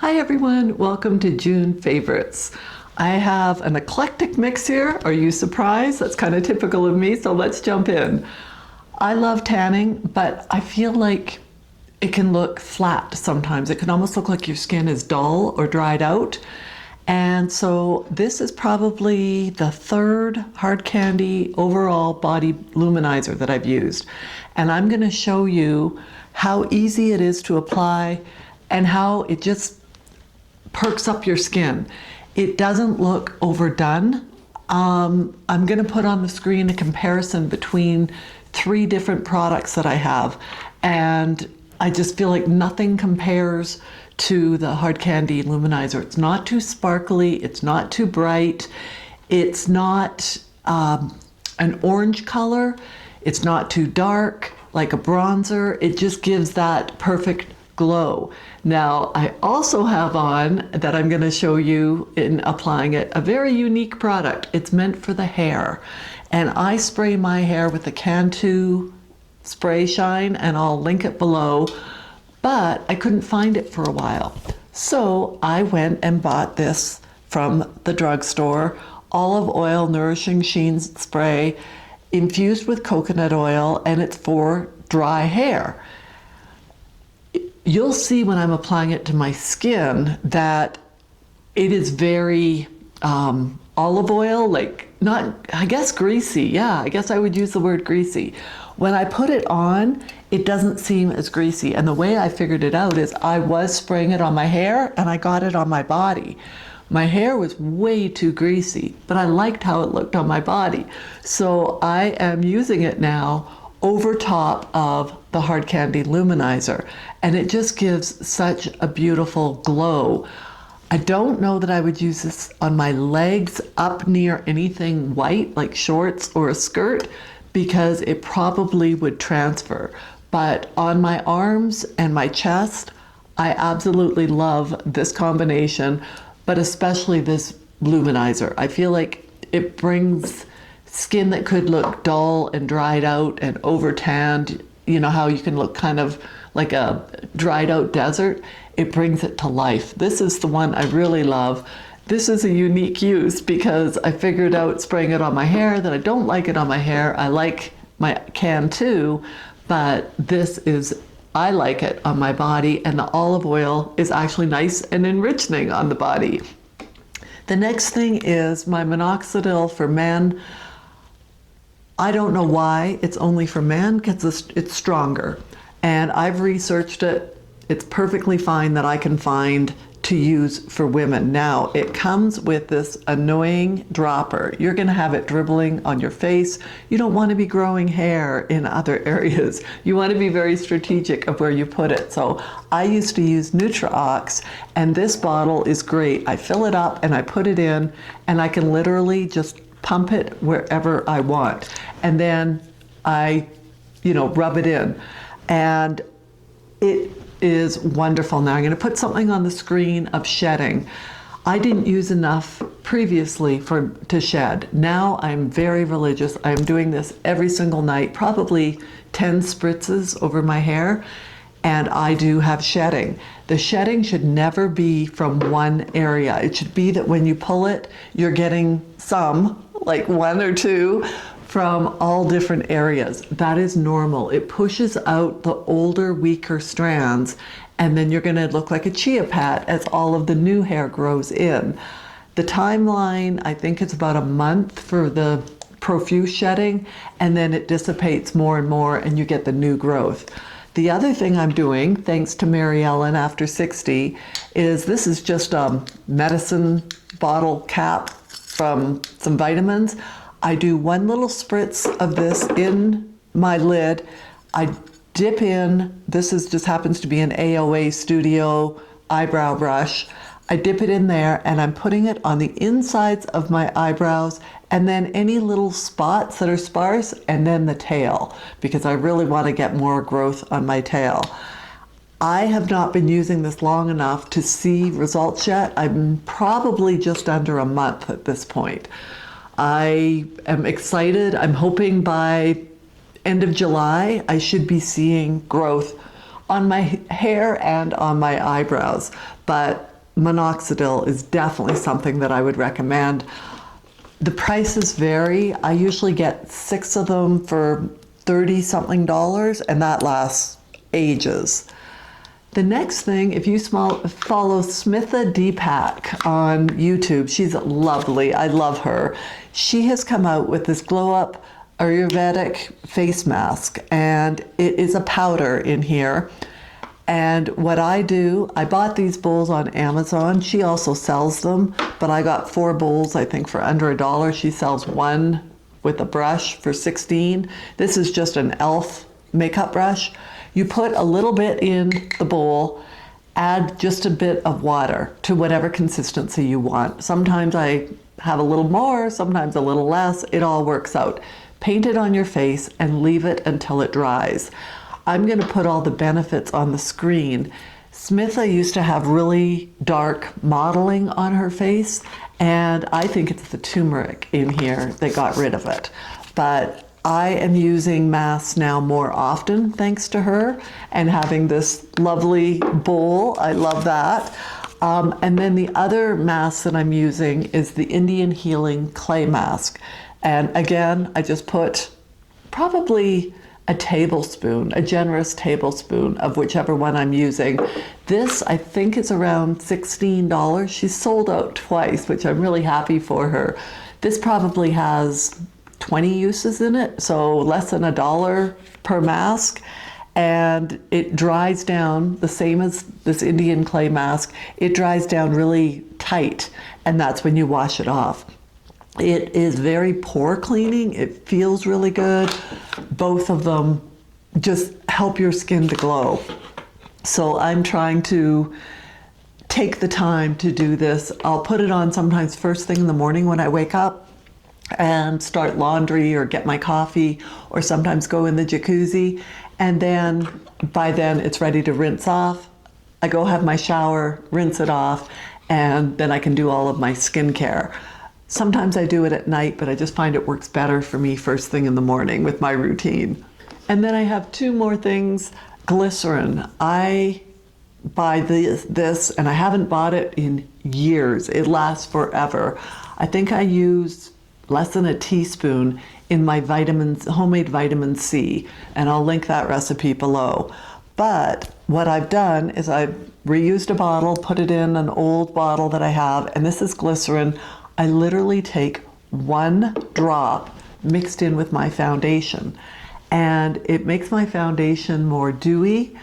Hi everyone, welcome to June Favorites. I have an eclectic mix here. Are you surprised? That's kind of typical of me, so let's jump in. I love tanning, but I feel like it can look flat sometimes. It can almost look like your skin is dull or dried out. And so this is probably the third hard candy overall body luminizer that I've used. And I'm going to show you how easy it is to apply and how it just perks up your skin. It doesn't look overdone. I'm going to put on the screen a comparison between three different products that I have, and I just feel like nothing compares to the hard candy luminizer. It's not too sparkly, it's not too bright, it's not an orange color, it's not too dark like a bronzer. It just gives that perfect glow. Now, I also have on, that I'm going to show you in applying it, a very unique product. It's meant for the hair. And I spray my hair with the Cantu Spray Shine, and I'll link it below, but I couldn't find it for a while. So I went and bought this from the drugstore, olive oil nourishing sheen spray, infused with coconut oil, and it's for dry hair. You'll see when I'm applying it to my skin that it is very olive oil, like not, I guess greasy. Yeah, I guess I would use the word greasy. When I put it on, it doesn't seem as greasy. And the way I figured it out is I was spraying it on my hair and I got it on my body. My hair was way too greasy, but I liked how it looked on my body. So I am using it now over top of the hard candy luminizer, and it just gives such a beautiful glow. I don't know that I would use this on my legs up near anything white like shorts or a skirt, because it probably would transfer. But on my arms and my chest, I absolutely love this combination, but especially this luminizer. I feel like it brings skin that could look dull and dried out and over tanned, you know how you can look kind of like a dried out desert. It brings it to life. This is the one I really love. This is a unique use because I figured out spraying it on my hair that I don't like it on my hair. I like my Cantu, but this is, I like it on my body, and the olive oil is actually nice and enriching on the body. The next thing is my minoxidil for men. I don't know why it's only for men, because it's stronger. And I've researched it. It's perfectly fine that I can find to use for women. Now, it comes with this annoying dropper. You're going to have it dribbling on your face. You don't want to be growing hair in other areas. You want to be very strategic of where you put it. So I used to use NutriOx, and this bottle is great. I fill it up and I put it in, and I can literally just pump it wherever I want. And then I, rub it in. And it is wonderful. Now I'm going to put something on the screen of shedding. I didn't use enough previously to shed. Now I'm very religious. I'm doing this every single night, probably 10 spritzes over my hair, and I do have shedding. The shedding should never be from one area. It should be that when you pull it, you're getting some, like one or two, from all different areas. That is normal. It pushes out the older, weaker strands, and then you're gonna look like a chia pet as all of the new hair grows in. The timeline, I think it's about a month for the profuse shedding, and then it dissipates more and more, and you get the new growth. The other thing I'm doing, thanks to Mary Ellen after 60, is this is just a medicine bottle cap from some vitamins. I do one little spritz of this in my lid. I dip in, just happens to be an AOA Studio eyebrow brush. I dip it in there and I'm putting it on the insides of my eyebrows, and then any little spots that are sparse, and then the tail, because I really want to get more growth on my tail. I have not been using this long enough to see results yet. I'm probably just under a month at this point. I am excited. I'm hoping by end of July, I should be seeing growth on my hair and on my eyebrows. But minoxidil is definitely something that I would recommend. The prices vary. I usually get 6 of them for $30-something, and that lasts ages. The next thing, if you follow Smitha Deepak on YouTube, she's lovely. I love her. She has come out with this Glow Up Ayurvedic face mask, and it is a powder in here. And what I do, I bought these bowls on Amazon. She also sells them, but I got 4 bowls, I think, for under $1. She sells one with a brush for $16. This is just an e.l.f. makeup brush. You put a little bit in the bowl, add just a bit of water to whatever consistency you want. Sometimes I have a little more, sometimes a little less. It all works out. Paint it on your face and leave it until it dries. I'm going to put all the benefits on the screen. Smitha used to have really dark modeling on her face, and I think it's the turmeric in here that got rid of it. But I am using masks now more often thanks to her and having this lovely bowl. I love that. And then the other mask that I'm using is the Indian Healing Clay Mask. And again, I just put probably a tablespoon, a generous tablespoon of whichever one I'm using. This, I think, is around $16. She's sold out twice, which I'm really happy for her. This probably has 20 uses in it, so less than $1 per mask. And it dries down the same as this Indian clay mask. It dries down really tight, and that's when you wash it off. It is very pore cleaning. It feels really good. Both of them just help your skin to glow. So I'm trying to take the time to do this. I'll put it on sometimes first thing in the morning when I wake up and start laundry or get my coffee, or sometimes go in the jacuzzi. And then by then it's ready to rinse off. I go have my shower, rinse it off, and then I can do all of my skincare. Sometimes I do it at night, but I just find it works better for me first thing in the morning with my routine. And then I have 2 more things. Glycerin. I buy this, and I haven't bought it in years. It lasts forever. I think I use less than a teaspoon in my homemade vitamin C, and I'll link that recipe below. But what I've done is I've reused a bottle, put it in an old bottle that I have, and this is glycerin. I literally take 1 drop mixed in with my foundation, and it makes my foundation more dewy,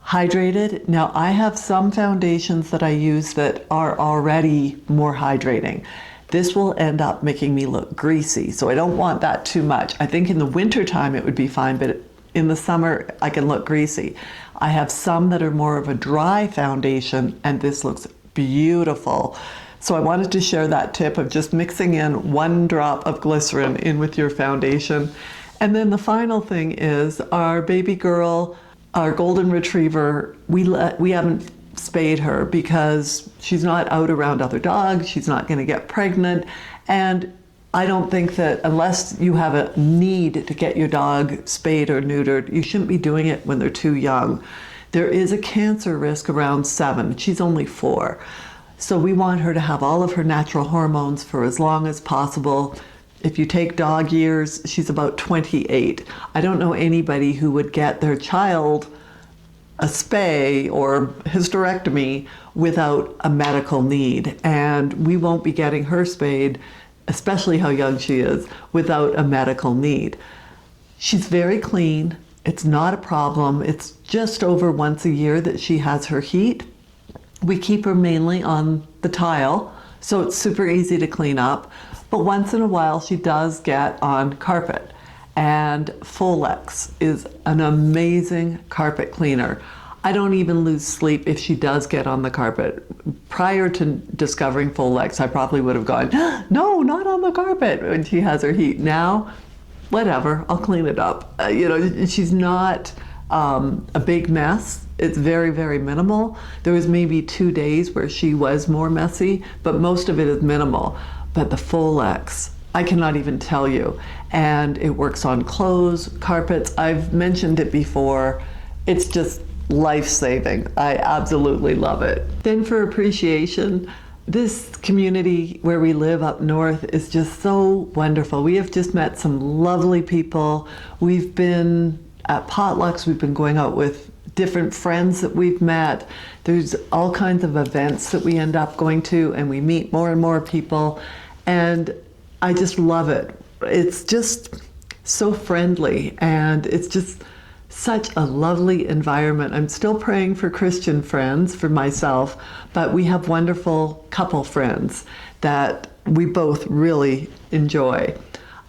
hydrated. Now, I have some foundations that I use that are already more hydrating. This will end up making me look greasy, so I don't want that too much. I think in the winter time it would be fine, but in the summer I can look greasy. I have some that are more of a dry foundation, and this looks beautiful. So I wanted to share that tip of just mixing in 1 drop of glycerin in with your foundation. And then the final thing is our baby girl, our golden retriever, we haven't spayed her because she's not out around other dogs. She's not going to get pregnant. And I don't think that unless you have a need to get your dog spayed or neutered, you shouldn't be doing it when they're too young. There is a cancer risk around 7. She's only 4. So we want her to have all of her natural hormones for as long as possible. If you take dog years, she's about 28. I don't know anybody who would get their child a spay or hysterectomy without a medical need. And we won't be getting her spayed, especially how young she is, without a medical need. She's very clean. It's not a problem. It's just over once a year that she has her heat. We keep her mainly on the tile, so it's super easy to clean up. But once in a while, she does get on carpet. And Folex is an amazing carpet cleaner. I don't even lose sleep if she does get on the carpet. Prior to discovering Folex, I probably would have gone, no, not on the carpet, when she has her heat. Now, whatever, I'll clean it up. She's not a big mess. It's very, very minimal. There was maybe 2 days where she was more messy, but most of it is minimal. But the Folex, I cannot even tell you. And it works on clothes, carpets. I've mentioned it before. It's just life-saving. I absolutely love it. Then for appreciation, this community where we live up north is just so wonderful. We have just met some lovely people. We've been at potlucks, we've been going out with different friends that we've met. There's all kinds of events that we end up going to, and we meet more and more people, and I just love it. It's just so friendly, and it's just such a lovely environment. I'm still praying for Christian friends for myself, but we have wonderful couple friends that we both really enjoy.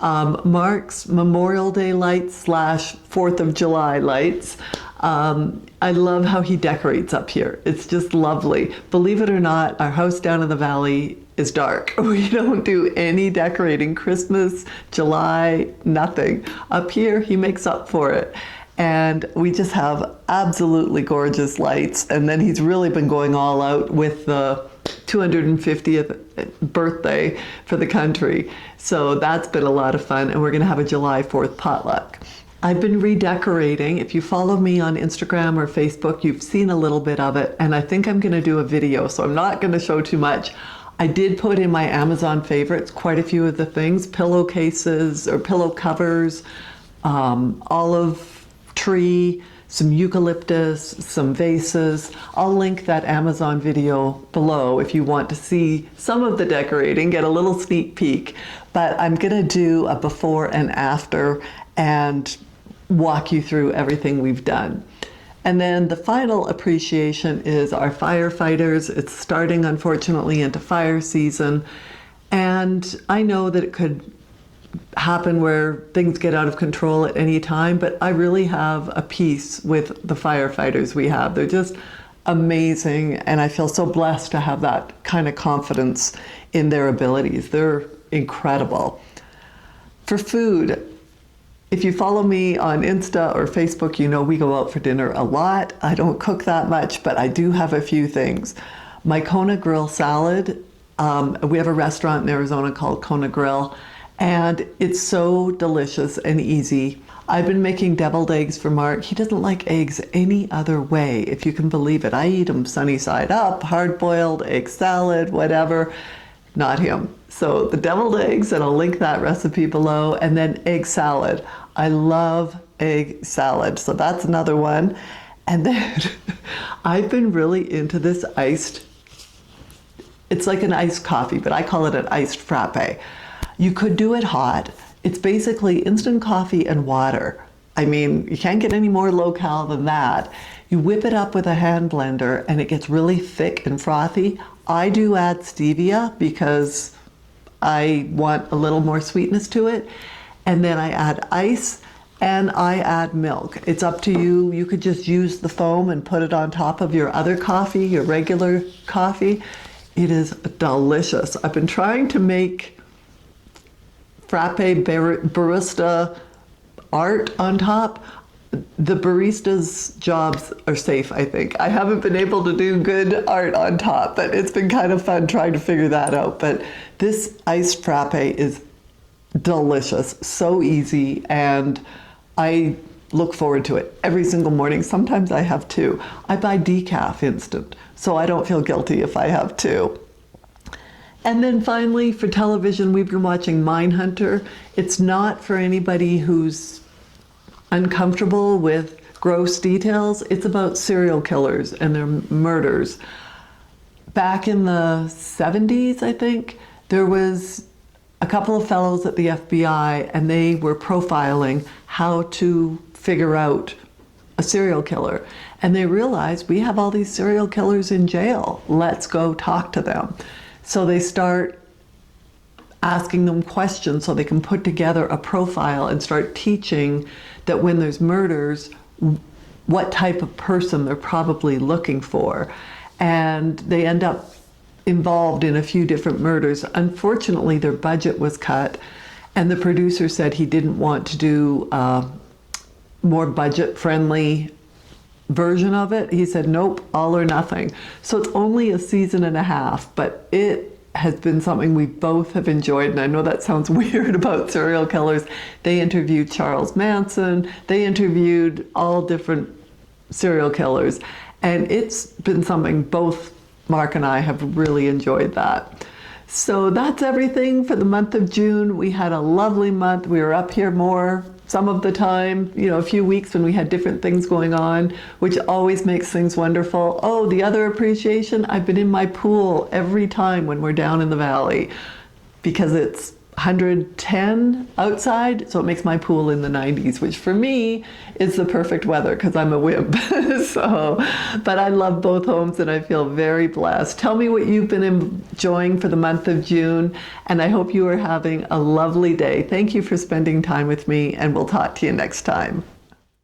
Mark's Memorial Day lights / 4th of July lights. I love how he decorates up here. It's just lovely. Believe it or not, our house down in the valley is dark. We don't do any decorating. Christmas, July, nothing. Up here, he makes up for it. And we just have absolutely gorgeous lights. And then he's really been going all out with the 250th birthday for the country. So that's been a lot of fun. And we're going to have a July 4th potluck. I've been redecorating. If you follow me on Instagram or Facebook, you've seen a little bit of it. And I think I'm going to do a video, so I'm not going to show too much. I did put in my Amazon favorites quite a few of the things: pillowcases or pillow covers, olive tree, some eucalyptus, some vases. I'll link that Amazon video below if you want to see some of the decorating, get a little sneak peek. But I'm gonna do a before and after and walk you through everything we've done. And then the final appreciation is our firefighters. It's starting, unfortunately, into fire season. And I know that it could happen where things get out of control at any time, but I really have a peace with the firefighters we have. They're just amazing, and I feel so blessed to have that kind of confidence in their abilities. They're incredible. For food, if you follow me on Insta or Facebook, you know we go out for dinner a lot. I don't cook that much, but I do have a few things. My Kona Grill salad, we have a restaurant in Arizona called Kona Grill, and it's so delicious and easy. I've been making deviled eggs for Mark. He doesn't like eggs any other way, if you can believe it. I eat them sunny side up, hard-boiled, egg salad, whatever. Not him. So the deviled eggs, and I'll link that recipe below, and then egg salad. I love egg salad, so that's another one. And then I've been really into this it's like an iced coffee, but I call it an iced frappe. You could do it hot. It's basically instant coffee and water. I mean, you can't get any more low-cal than that. You whip it up with a hand blender and it gets really thick and frothy. I do add stevia because I want a little more sweetness to it. And then I add ice and I add milk. It's up to you. You could just use the foam and put it on top of your other coffee, your regular coffee. It is delicious. I've been trying to make frappe barista art on top. The barista's jobs are safe, I think. I haven't been able to do good art on top, but it's been kind of fun trying to figure that out. But this iced frappe is delicious, so easy, and I look forward to it every single morning. Sometimes I have two. I buy decaf instant, so I don't feel guilty if I have two. And then finally, for television, we've been watching Mindhunter. It's not for anybody who's uncomfortable with gross details. It's about serial killers and their murders. Back in the 70s, I think, there was a couple of fellows at the FBI, and they were profiling how to figure out a serial killer. And they realized, we have all these serial killers in jail. Let's go talk to them. So they start asking them questions so they can put together a profile and start teaching that when there's murders, what type of person they're probably looking for. And they end up involved in a few different murders. Unfortunately, their budget was cut, and the producer said he didn't want to do a more budget-friendly version of it. He said, nope, all or nothing. So it's only a season and a half, but it has been something we both have enjoyed. And I know that sounds weird about serial killers. They interviewed Charles Manson. They interviewed all different serial killers. And it's been something both Mark and I have really enjoyed that. So that's everything for the month of June. We had a lovely month. We were up here more some of the time, a few weeks when we had different things going on, which always makes things wonderful. Oh, the other appreciation, I've been in my pool every time when we're down in the valley because it's 110 outside, so it makes my pool in the 90s, which for me is the perfect weather because I'm a wimp. But I love both homes and I feel very blessed. Tell me what you've been enjoying for the month of June, and I hope you are having a lovely day. Thank you for spending time with me, and we'll talk to you next time.